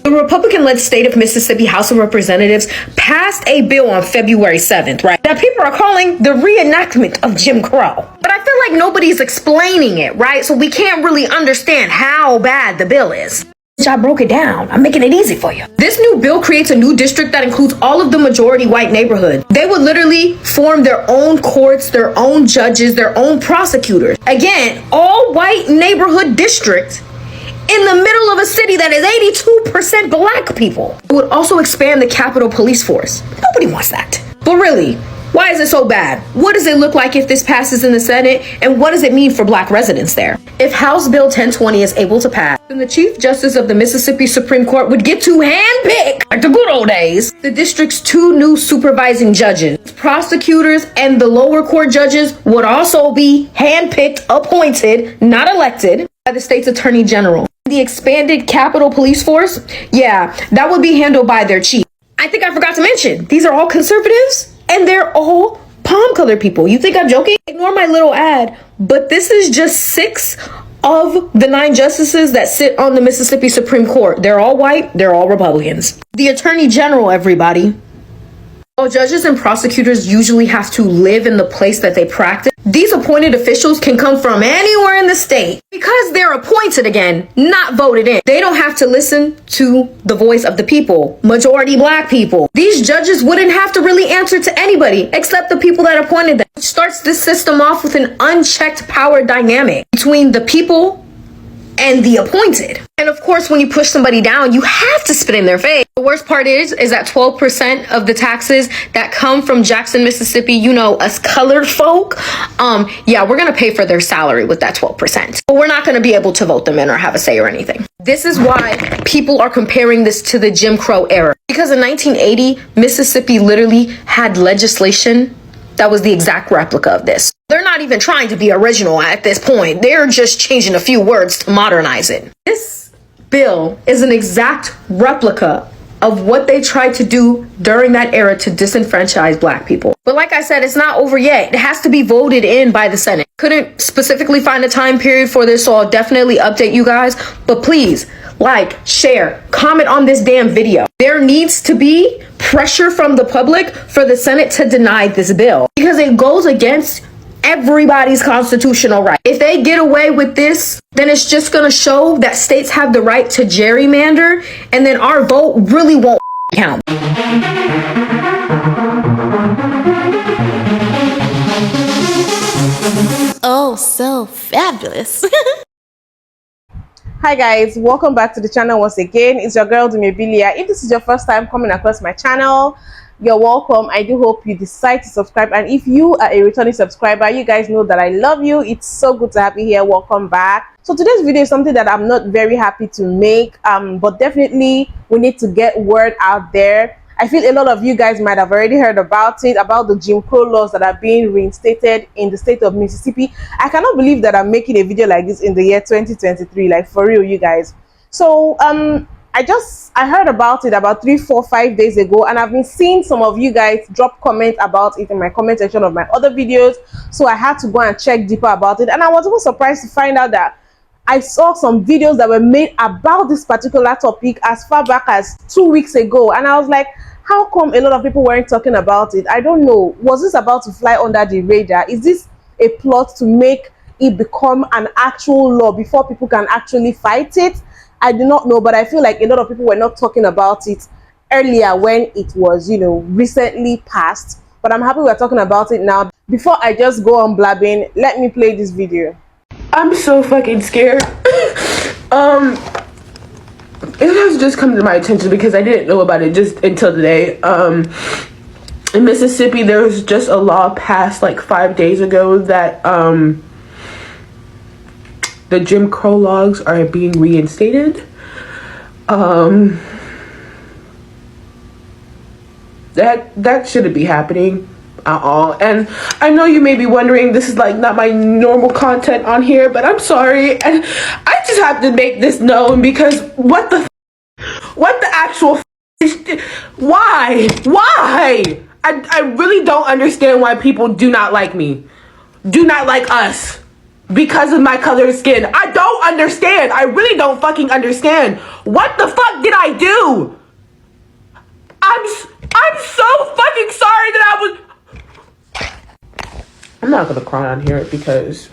The Republican-led state of Mississippi House of Representatives passed a bill on February 7th, right, that people are calling the reenactment of Jim Crow. But I feel like nobody's explaining it, right? So we can't really understand how bad the bill is. I broke it down. I'm making it easy for you. This new bill creates a new district that includes all of the majority white neighborhoods. They would literally form their own courts, their own judges, their own prosecutors. Again, all white neighborhood district in the middle of a city that is 82% black people. It would also expand the Capitol Police Force. Nobody wants that. But really, why is it so bad? What does it look like if this passes in the Senate? And what does it mean for black residents there? If House Bill 1020 is able to pass, then the Chief Justice of the Mississippi Supreme Court would get to handpick, like the good old days, the district's 2 new supervising judges. Prosecutors and the lower court judges would also be handpicked, appointed, not elected, by the state's Attorney General. The expanded Capitol Police Force, yeah, that would be handled by their chief. I think I forgot to mention, these are all conservatives. And they're all palm colored people. You think I'm joking? Ignore my little ad, but this is just 6 of the 9 justices that sit on the Mississippi Supreme Court. They're all white, they're all Republicans. The Attorney General, everybody. While judges and prosecutors usually have to live in the place that they practice, these appointed officials can come from anywhere in the state because they're appointed again, not voted in. They don't have to listen to the voice of the people, majority black people. These judges wouldn't have to really answer to anybody except the people that appointed them, which starts this system off with an unchecked power dynamic between the people and the appointed. And of course, when you push somebody down, you have to spit in their face. The worst part is that 12% of the taxes that come from Jackson, Mississippi, you know, us colored folk, yeah, we're gonna pay for their salary with that 12%. But we're not gonna be able to vote them in or have a say or anything. This is why people are comparing this to the Jim Crow era. Because in 1980, Mississippi literally had legislation that was the exact replica of this. They're not even trying to be original at this point. They're just changing a few words to modernize it. This bill is an exact replica of what they tried to do during that era to disenfranchise black people. But like I said, it's not over yet. It has to be voted in by the Senate. Couldn't specifically find a time period for this, so I'll definitely update you guys. But please, like, share, comment on this damn video. There needs to be pressure from the public for the Senate to deny this bill because it goes against everybody's constitutional right. If they get away with this, then it's just gonna show that states have the right to gerrymander, and then our vote really won't count. Oh, so fabulous. Hi guys, welcome back to the channel once again. It's your girl Dumebi. If this is your first time coming across my channel, you're welcome. I do hope you decide to subscribe, and if you are a returning subscriber, you guys know that I love you. It's so good to have you here. Welcome back. So today's video is something that I'm not very happy to make, but definitely we need to get word out there. I feel a lot of you guys might have already heard about it, about the Jim Crow laws that are being reinstated in the state of Mississippi. I cannot believe that I'm making a video like this in the year 2023, like for real, you guys. So I heard about it about 3, 4, 5 days ago, and I've been seeing some of you guys drop comments about it in my comment section of my other videos. So I had to go and check deeper about it, and I was even surprised to find out that I saw some videos that were made about this particular topic as far back as 2 weeks ago, and I was like, how come a lot of people weren't talking about it? I don't know. Was this about to fly under the radar? Is this a plot to make it become an actual law before people can actually fight it? I do not know, but I feel like a lot of people were not talking about it earlier when it was, you know, recently passed. But I'm happy we're talking about it now. Before I just go on blabbing, let me play this video. I'm so fucking scared. It has just come to my attention because I didn't know about it just until today. In Mississippi, there was just a law passed like 5 days ago that the Jim Crow laws are being reinstated. That shouldn't be happening at all. And I know you may be wondering, this is like not my normal content on here, but I'm sorry, and I just have to make this known because what the actual why I really don't understand why people do not like me, do not like us. because of my color of skin. I don't understand. I really don't fucking understand. What the fuck did I do? I'm so fucking sorry that I was... I'm not gonna cry on here because...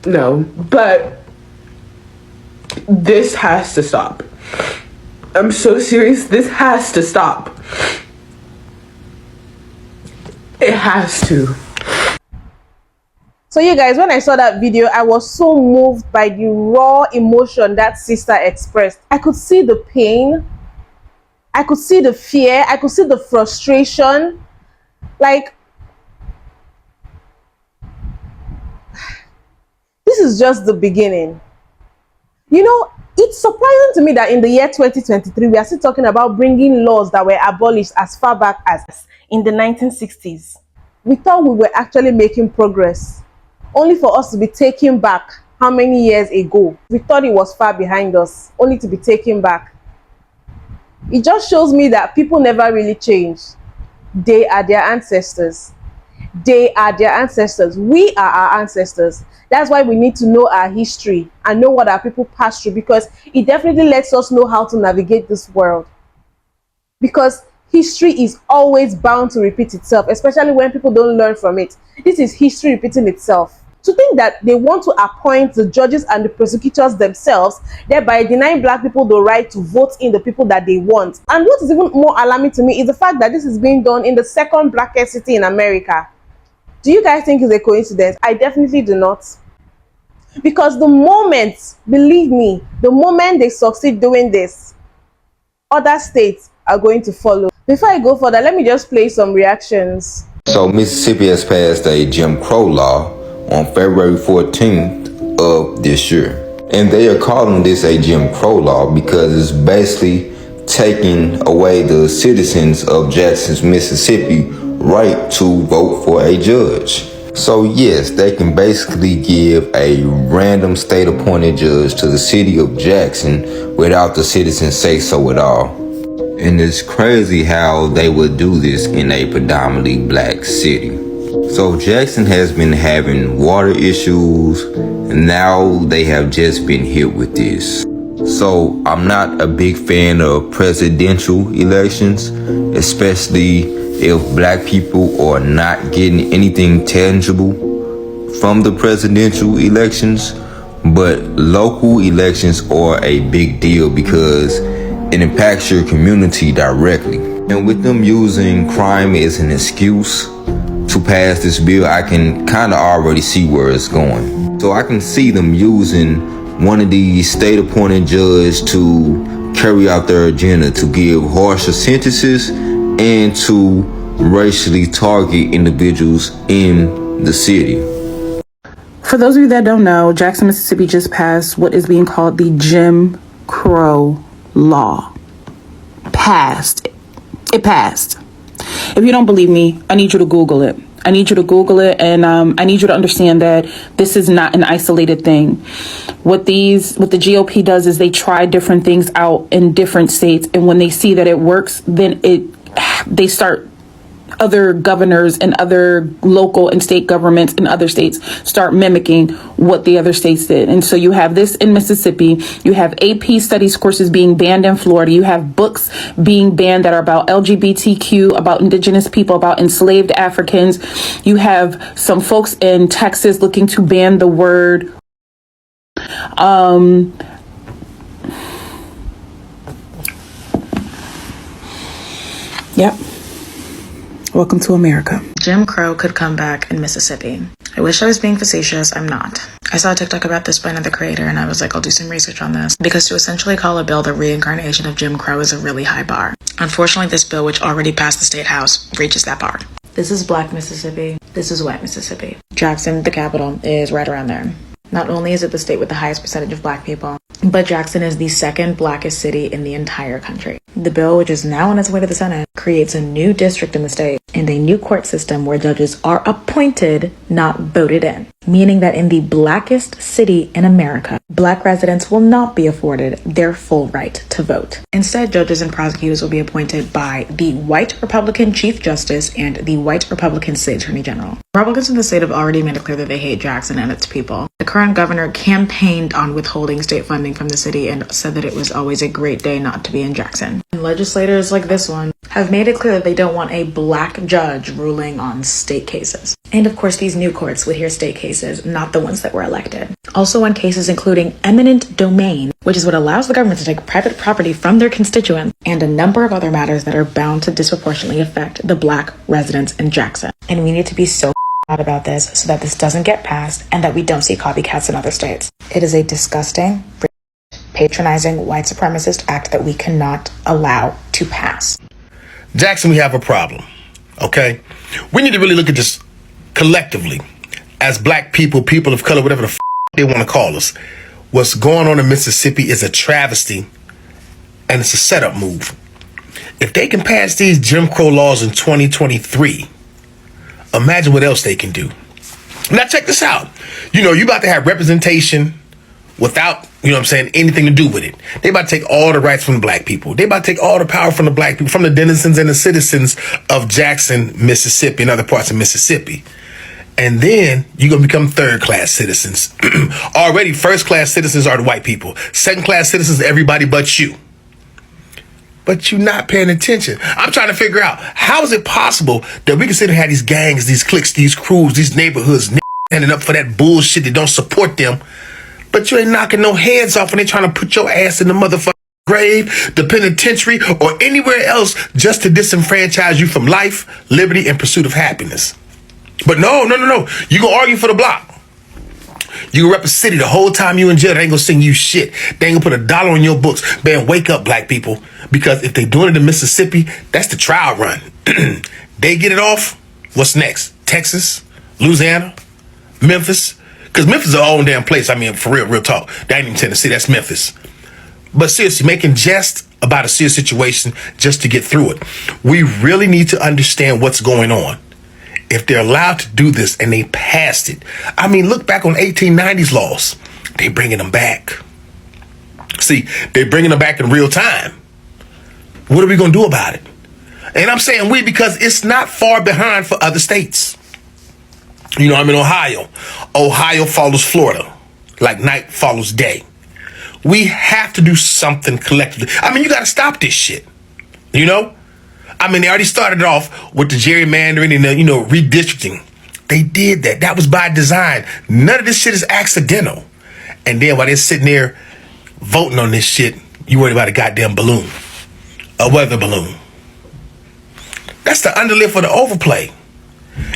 No, but this has to stop. I'm so serious. This has to stop. It has to. So you guys, when I saw that video, I was so moved by the raw emotion that sister expressed. I could see the pain. I could see the fear. I could see the frustration. Like, this is just the beginning. You know, it's surprising to me that in the year 2023, we are still talking about bringing laws that were abolished as far back as in the 1960s. We thought we were actually making progress, only for us to be taken back how many years ago? We thought it was far behind us, only to be taken back. It just shows me that people never really change. They are their ancestors. They are their ancestors. We are our ancestors. That's why we need to know our history and know what our people passed through, because it definitely lets us know how to navigate this world. Because history is always bound to repeat itself, especially when people don't learn from it. This is history repeating itself. To think that they want to appoint the judges and the prosecutors themselves, thereby denying black people the right to vote in the people that they want. And what is even more alarming to me is the fact that this is being done in the second blackest city in America. Do you guys think it's a coincidence? I definitely do not. Because the moment, believe me, the moment they succeed doing this, other states are going to follow. Before I go further, let me just play some reactions. So Mississippi has passed a Jim Crow law on February 14th of this year. And they are calling this a Jim Crow law because it's basically taking away the citizens of Jackson, Mississippi right to vote for a judge. So yes, they can basically give a random state appointed judge to the city of Jackson without the citizens say so at all. And it's crazy how they would do this in a predominantly black city. So Jackson has been having water issues, and now they have just been hit with this. So I'm not a big fan of presidential elections, especially if black people are not getting anything tangible from the presidential elections. But local elections are a big deal because it impacts your community directly. And with them using crime as an excuse to pass this bill, I can kind of already see where it's going. So I can see them using one of these state appointed judges to carry out their agenda to give harsher sentences and to racially target individuals in the city. For those of you that don't know, Jackson, Mississippi just passed what is being called the Jim Crow law. Passed. It passed. If you don't believe me, I need you to Google it. I need you to Google it, and I need you to understand that this is not an isolated thing. What the GOP does is they try different things out in different states, and when they see that it works, then they start other governors and other local and state governments in other states start mimicking what the other states did. And so you have this in Mississippi, you have AP studies courses being banned in Florida, you have books being banned that are about LGBTQ, about indigenous people, about enslaved Africans. You have some folks in Texas looking to ban the word Yep. Welcome to America. Jim Crow could come back in Mississippi. I wish I was being facetious. I'm not. I saw a TikTok about this by another creator, and I was like, I'll do some research on this, because to essentially call a bill the reincarnation of Jim Crow is a really high bar. Unfortunately, this bill, which already passed the state house, reaches that bar. This is black Mississippi. This is white Mississippi. Jackson, the capital, is right around there. Not only is it the state with the highest percentage of black people, but Jackson is the second blackest city in the entire country. The bill, which is now on its way to the Senate, creates a new district in the state and a new court system where judges are appointed, not voted in. meaning that in the blackest city in America, black residents will not be afforded their full right to vote. Instead, judges and prosecutors will be appointed by the white Republican Chief Justice and the white Republican State Attorney General. Republicans in the state have already made it clear that they hate Jackson and its people. The current governor campaigned on withholding state funding from the city and said that it was always a great day not to be in Jackson. And legislators like this one have made it clear that they don't want a black judge ruling on state cases. And of course, these new courts would hear state cases, not the ones that were elected. Also on cases including eminent domain, which is what allows the government to take private property from their constituents, and a number of other matters that are bound to disproportionately affect the black residents in Jackson. And we need to be so out about this so that this doesn't get passed and that we don't see copycats in other states. It is a disgusting, patronizing white supremacist act that we cannot allow to pass. Jackson, we have a problem, okay? We need to really look at this collectively as black people, people of color, whatever the they want to call us. What's going on in Mississippi is a travesty and it's a setup move. If they can pass these Jim Crow laws in 2023, imagine what else they can do. Now check this out. You about to have representation without, anything to do with it. They about to take all the rights from the black people. They about to take all the power from the black people, from the denizens and the citizens of Jackson, Mississippi, and other parts of Mississippi. And then you're going to become third-class citizens. Already first-class citizens are the white people. Second-class citizens, everybody but you. But you're not paying attention. I'm trying to figure out, how is it possible that we can sit and have these gangs, these cliques, these crews, these neighborhoods standing up for that bullshit that don't support them, but you ain't knocking no heads off when they trying to put your ass in the motherfucking grave, the penitentiary, or anywhere else just to disenfranchise you from life, liberty, and pursuit of happiness. But no. You gonna argue for the block. You gonna rep a city the whole time you in jail. They ain't gonna sing you shit. They ain't gonna put $1 on your books. Man, wake up, black people. Because if they doing it in Mississippi, that's the trial run. They get it off, what's next? Texas? Louisiana? Memphis? Because Memphis is our own damn place. I mean, for real talk. That ain't even Tennessee, that's Memphis. But seriously, making jest about a serious situation just to get through it. We really need to understand what's going on. If they're allowed to do this and they passed it. I mean, look back on 1890s laws. They bringing them back. See, they bringing them back in real time. What are we going to do about it? And I'm saying we because it's not far behind for other states. I'm in Ohio. Ohio follows Florida. Like night follows day. We have to do something collectively. I mean, you got to stop this shit. I mean, they already started off with the gerrymandering and the, redistricting. They did that. That was by design. None of this shit is accidental. And then while they're sitting there voting on this shit, you worried about a goddamn balloon. A weather balloon. That's the underlip for the overplay.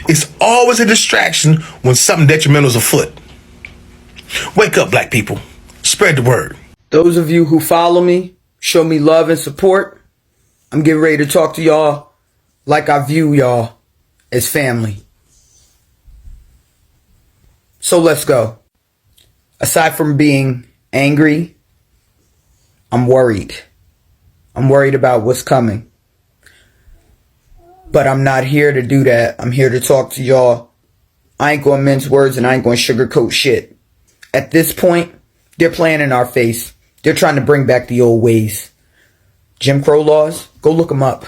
It's always a distraction when something detrimental is afoot. Wake up, black people. Spread the word. Those of you who follow me, show me love and support, I'm getting ready to talk to y'all like I view y'all as family. So let's go. Aside from being angry, I'm worried. I'm worried about what's coming. But I'm not here to do that. I'm here to talk to y'all. I ain't gonna mince words and I ain't gonna sugarcoat shit. At this point, they're playing in our face. They're trying to bring back the old ways. Jim Crow laws, go look them up.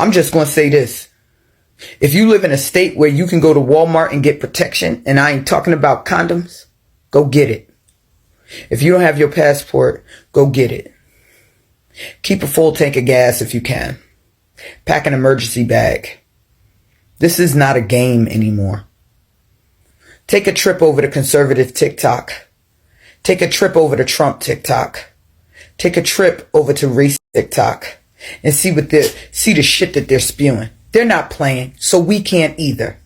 I'm just going to say this. If you live in a state where you can go to Walmart and get protection, and I ain't talking about condoms, go get it. If you don't have your passport, go get it. Keep a full tank of gas if you can. Pack an emergency bag. This is not a game anymore. Take a trip over to conservative TikTok. Take a trip over to Trump TikTok. Take a trip over to race TikTok and see the shit that they're spewing. They're not playing, so we can't either.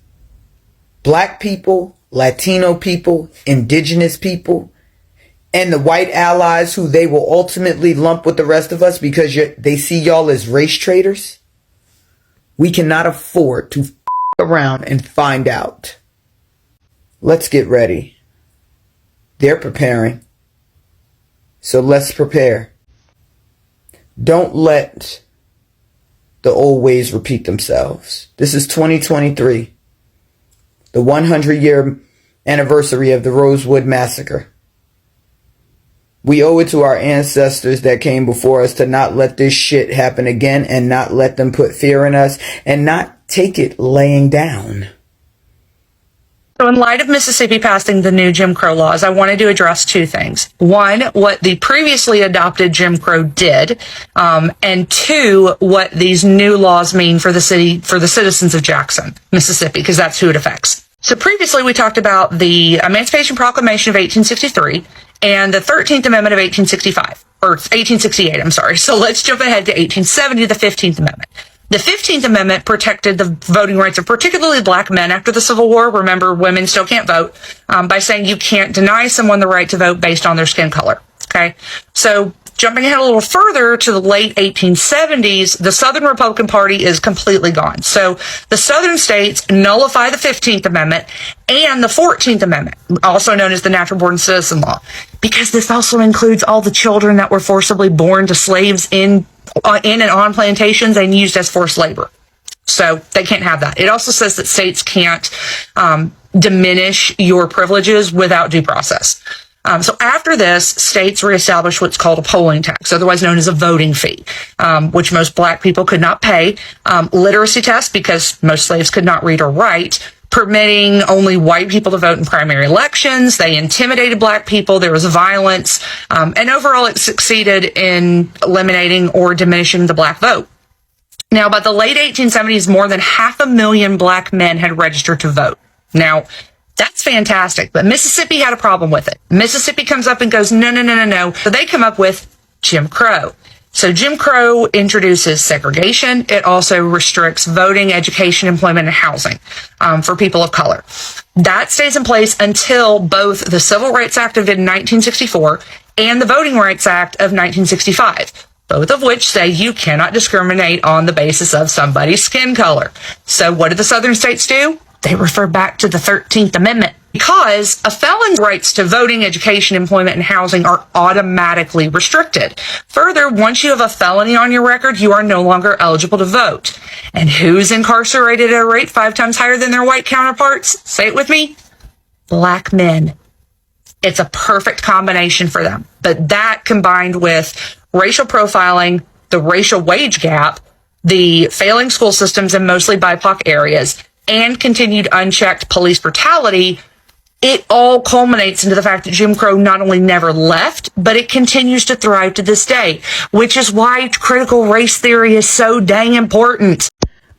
Black people, Latino people, indigenous people, and the white allies who they will ultimately lump with the rest of us because they see y'all as race traitors. We cannot afford to around and find out. Let's get ready. They're preparing. So let's prepare. Don't let the old ways repeat themselves. This is 2023. the 100-year anniversary of the Rosewood Massacre. We owe it to our ancestors that came before us to not let this shit happen again and not let them put fear in us and not take it laying down. So in light of Mississippi passing the new Jim Crow laws, I wanted to address two things. One, what the previously adopted Jim Crow did, and two, what these new laws mean for the citizens of Jackson, Mississippi, because that's who it affects. So previously we talked about the Emancipation Proclamation of 1863 and the 13th Amendment of 1865, or 1868, I'm sorry. So let's jump ahead to 1870, the 15th Amendment. The 15th Amendment protected the voting rights of particularly black men after the Civil War. Remember, women still can't vote, by saying you can't deny someone the right to vote based on their skin color. Okay. So jumping ahead a little further to the late 1870s, the Southern Republican Party is completely gone. So the Southern states nullify the 15th Amendment and the 14th Amendment, also known as the Natural Born Citizen Law, because this also includes all the children that were forcibly born to slaves in and on plantations and used as forced labor. So they can't have that. It also says that states can't diminish your privileges without due process. So after this, states reestablished what's called a polling tax, otherwise known as a voting fee, which most black people could not pay. Literacy tests, because most slaves could not read or write, permitting only white people to vote in primary elections. They intimidated black people. There was violence. And overall, it succeeded in eliminating or diminishing the black vote. Now, by the late 1870s, more than 500,000 black men had registered to vote. Now, that's fantastic, but Mississippi had a problem with it. Mississippi comes up and goes, no. So they come up with Jim Crow. So Jim Crow introduces segregation. It also restricts voting, education, employment, and housing for people of color. That stays in place until both the Civil Rights Act of 1964 and the Voting Rights Act of 1965, both of which say you cannot discriminate on the basis of somebody's skin color. So what do the Southern states do? They refer back to the 13th Amendment because a felon's rights to voting, education, employment, and housing are automatically restricted. Further, once you have a felony on your record, you are no longer eligible to vote. And who's incarcerated at a rate 5 times higher than their white counterparts? Say it with me. Black men. It's a perfect combination for them. But that combined with racial profiling, the racial wage gap, the failing school systems in mostly BIPOC areas, and continued unchecked police brutality, it all culminates into the fact that Jim Crow not only never left, but it continues to thrive to this day, which is why critical race theory is so dang important.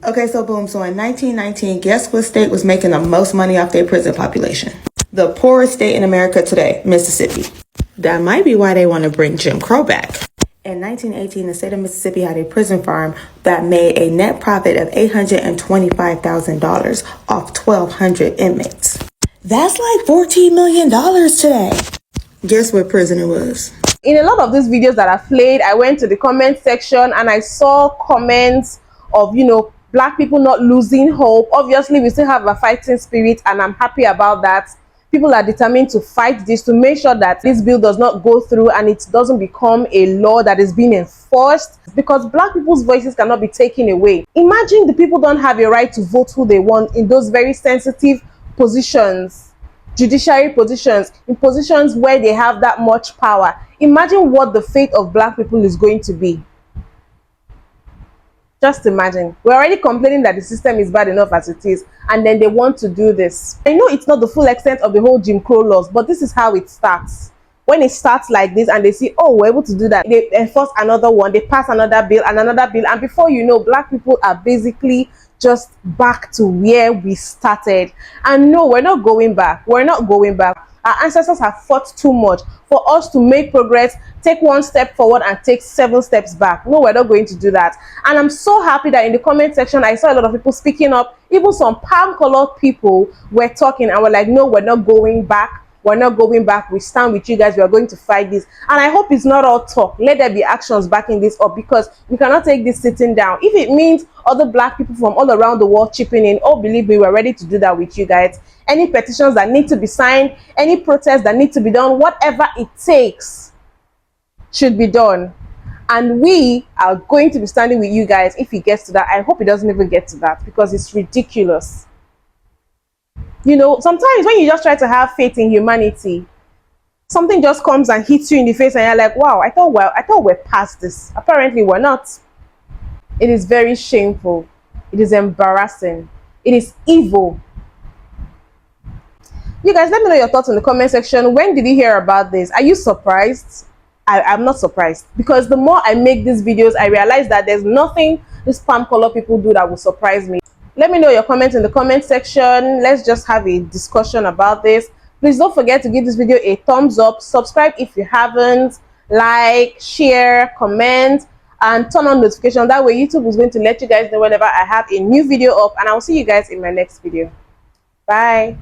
Okay, so boom. So in 1919, guess what state was making the most money off their prison population? The poorest state in America today, Mississippi. That might be why they want to bring Jim Crow back. In 1918, the state of Mississippi had a prison farm that made a net profit of $825,000 off 1,200 inmates. That's like $14 million today. Guess what prison it was? In a lot of these videos that I've played, I went to the comment section and I saw comments of, black people not losing hope. Obviously, we still have a fighting spirit and I'm happy about that. People are determined to fight this, to make sure that this bill does not go through and it doesn't become a law that is being enforced, because black people's voices cannot be taken away. Imagine the people don't have a right to vote who they want in those very sensitive positions, judiciary positions, in positions where they have that much power. Imagine what the fate of black people is going to be. Just imagine. We're already complaining that the system is bad enough as it is, and then they want to do this. I know it's not the full extent of the whole Jim Crow laws, but this is how it starts. When it starts like this and they see, oh, we're able to do that, they enforce another one, they pass another bill, and before you know, black people are basically just back to where we started. And no, we're not going back. We're not going back. Our ancestors have fought too much for us to make progress, take one step forward and take 7 steps back. No, we're not going to do that. And I'm so happy that in the comment section, I saw a lot of people speaking up. Even some palm-colored people were talking and were like, no, we're not going back. We're not going back. We stand with you guys. We are going to fight this. And I hope it's not all talk. Let there be actions backing this up, because we cannot take this sitting down. If it means other black people from all around the world chipping in, oh, believe me, we're ready to do that with you guys. Any petitions that need to be signed, any protests that need to be done, whatever it takes should be done. And we are going to be standing with you guys if it gets to that. I hope it doesn't even get to that, because it's ridiculous. You know, sometimes when you just try to have faith in humanity, something just comes and hits you in the face and you're like, wow, I thought we're past this. Apparently we're not. It is very shameful. It is embarrassing. It is evil. You guys, let me know your thoughts in the comment section. When did you hear about this? Are you surprised? I'm not surprised, because the more I make these videos, I realize that there's nothing these palm color people do that will surprise me. Let me know your comments in the comment section. Let's just have a discussion about this. Please don't forget to give this video a thumbs up. Subscribe if you haven't. Like, share, comment, and turn on notifications. That way YouTube is going to let you guys know whenever I have a new video up. And I'll see you guys in my next video. Bye.